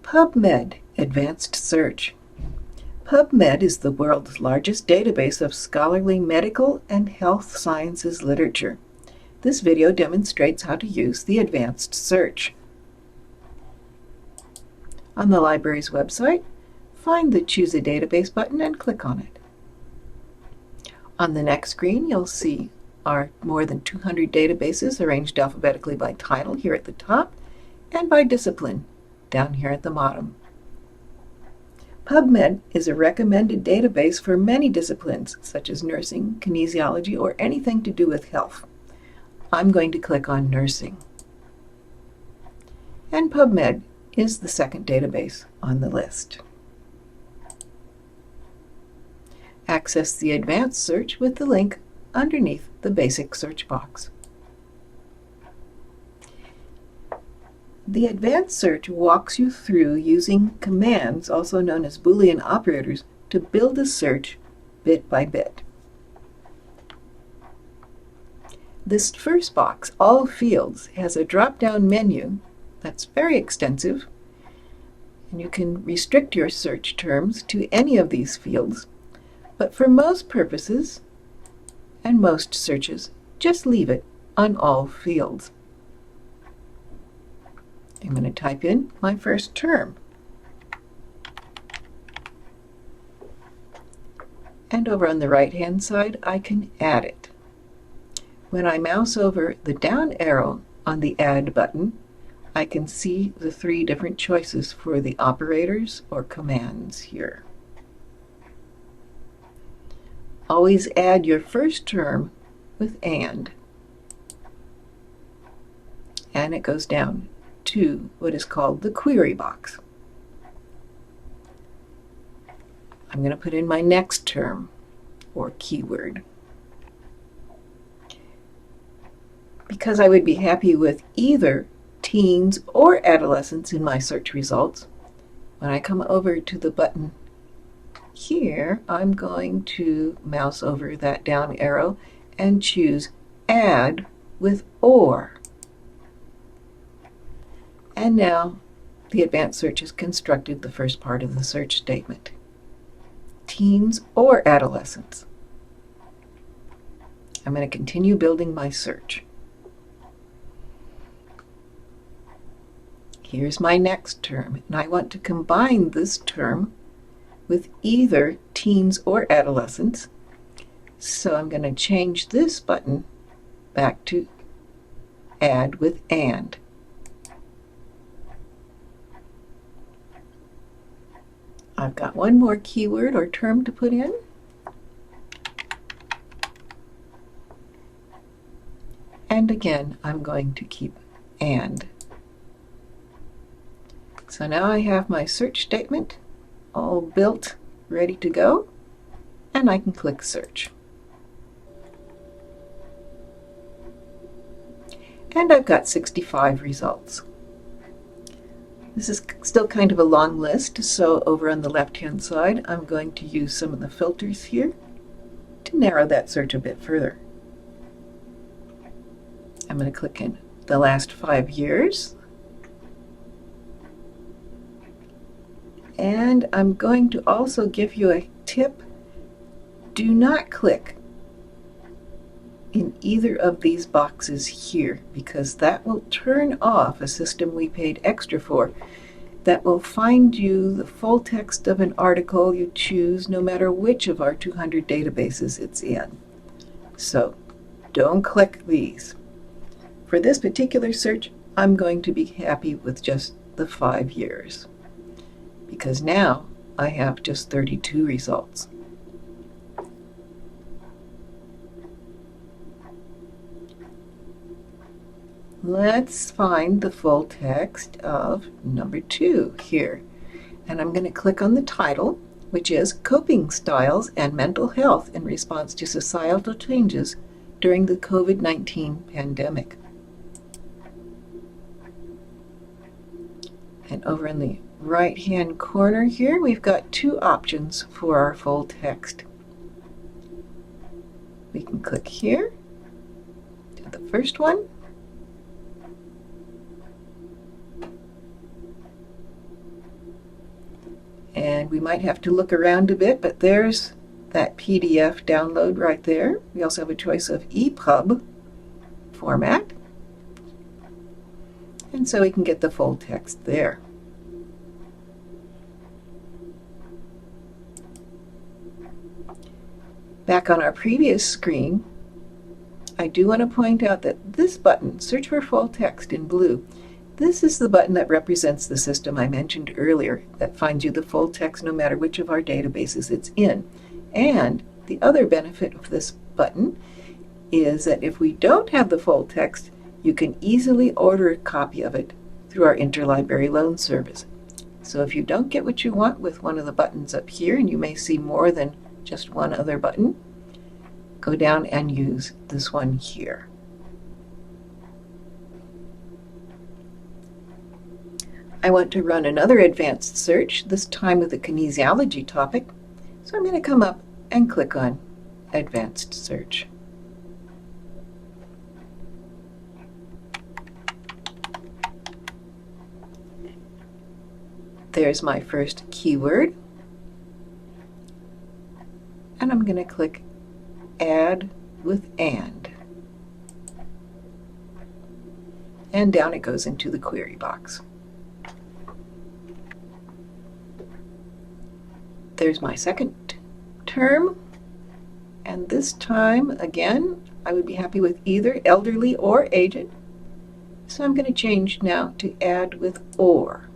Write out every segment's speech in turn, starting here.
PubMed Advanced Search. PubMed is the world's largest database of scholarly medical and health sciences literature. This video demonstrates how to use the advanced search. On the library's website, find the Choose a Database button and click on it. On the next screen, you'll see our more than 200 databases arranged alphabetically by title here at the top and by discipline down here at the bottom. PubMed is a recommended database for many disciplines, such as nursing, kinesiology, or anything to do with health. I'm going to click on nursing. And PubMed is the second database on the list. Access the advanced search with the link underneath the basic search box. The advanced search walks you through using commands, also known as Boolean operators, to build a search bit by bit. This first box, All Fields, has a drop-down menu that's very extensive, and you can restrict your search terms to any of these fields, but for most purposes and most searches, just leave it on All Fields. I'm going to type in my first term. And over on the right-hand side, I can add it. When I mouse over the down arrow on the Add button, I can see the three different choices for the operators or commands here. Always add your first term with AND. And it goes down to what is called the query box. I'm going to put in my next term or keyword. Because I would be happy with either teens or adolescents in my search results, when I come over to the button here, I'm going to mouse over that down arrow and choose Add with OR. And now the advanced search has constructed the first part of the search statement. Teens or adolescents. I'm going to continue building my search. Here's my next term, and I want to combine this term with either teens or adolescents. So I'm going to change this button back to Add with AND. I've got one more keyword or term to put in. And again, I'm going to keep AND. So now I have my search statement all built, ready to go, and I can click Search. And I've got 65 results. This is still kind of a long list, so over on the left-hand side, I'm going to use some of the filters here to narrow that search a bit further. I'm going to click in the last 5 years. And I'm going to also give you a tip. Do not click in either of these boxes here, because that will turn off a system we paid extra for that will find you the full text of an article you choose, no matter which of our 200 databases it's in. So don't click these. For this particular search, I'm going to be happy with just the 5 years, because now I have just 32 results. Let's find the full text of number 2 here. And I'm going to click on the title, which is Coping Styles and Mental Health in Response to Societal Changes During the COVID-19 Pandemic. And over in the right-hand corner here, we've got 2 options for our full text. We can click here to the first one, we might have to look around a bit, but there's that PDF download right there. We also have a choice of EPUB format, and so we can get the full text there. Back on our previous screen, I do want to point out that this button, Search for Full Text in blue, this is the button that represents the system I mentioned earlier that finds you the full text no matter which of our databases it's in. And the other benefit of this button is that if we don't have the full text, you can easily order a copy of it through our interlibrary loan service. So if you don't get what you want with one of the buttons up here, and you may see more than just one other button, go down and use this one here. I want to run another advanced search, this time with a kinesiology topic, so I'm going to come up and click on Advanced Search. There's my first keyword, and I'm going to click Add with and down it goes into the query box. There's my second term, and this time again I would be happy with either elderly or aged, so I'm going to change now to add with or.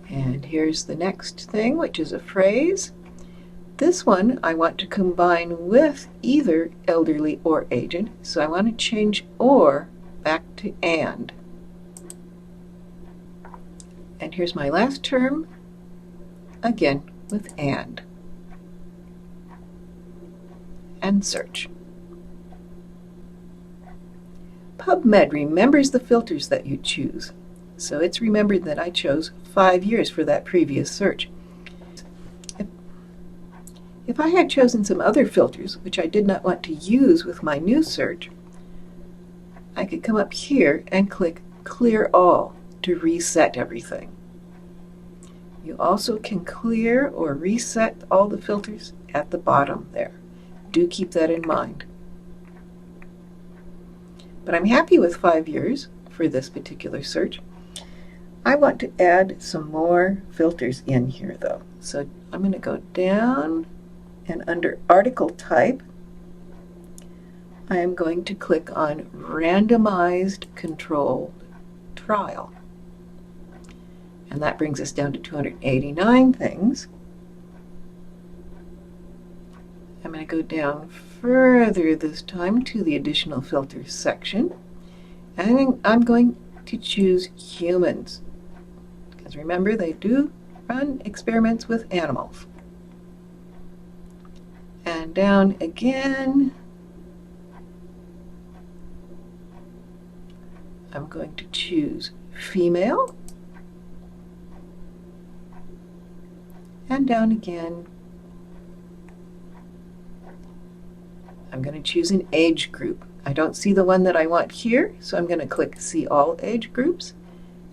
And here's the next thing, which is a phrase. This one I want to combine with either elderly or aged, so I want to change or back to and. And here's my last term, again with and search. PubMed remembers the filters that you choose. So it's remembered that I chose 5 years for that previous search. If I had chosen some other filters, which I did not want to use with my new search, I could come up here and click Clear All to reset everything. You also can clear or reset all the filters at the bottom there. Do keep that in mind. But I'm happy with 5 years for this particular search. I want to add some more filters in here though. So I'm going to go down, and under article type I am going to click on randomized controlled trial. And that brings us down to 289 things. I'm going to go down further this time to the additional filters section, and I'm going to choose humans. Because remember, they do run experiments with animals. And down again, I'm going to choose female. And down again, I'm going to choose an age group. I don't see the one that I want here, so I'm going to click See All Age Groups,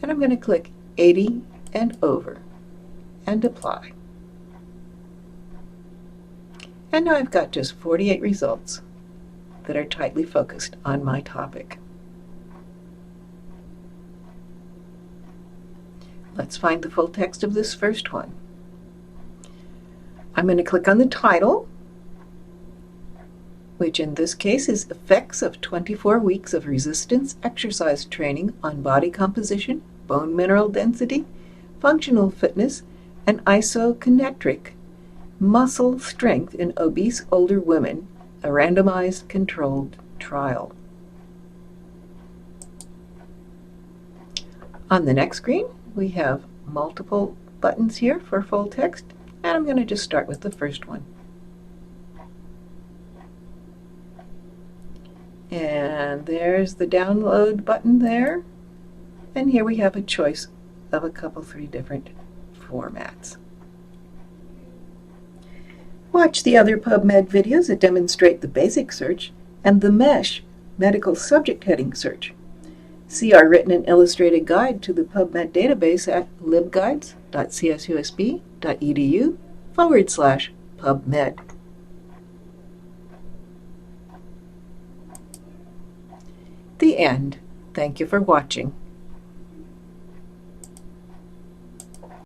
and I'm going to click 80 and over and apply. And now I've got just 48 results that are tightly focused on my topic. Let's find the full text of this first one. I'm going to click on the title, which in this case is Effects of 24 Weeks of Resistance Exercise Training on Body Composition, Bone Mineral Density, Functional Fitness, and Isokinetic Muscle Strength in Obese Older Women, a randomized controlled trial. On the next screen, we have multiple buttons here for full text, and I'm going to just start with the first one. And there's the download button there. And here we have a choice of a couple, 3 different formats. Watch the other PubMed videos that demonstrate the basic search and the MESH medical subject heading search. See our written and illustrated guide to the PubMed database at libguides.csusb.edu/PubMed. The end. Thank you for watching.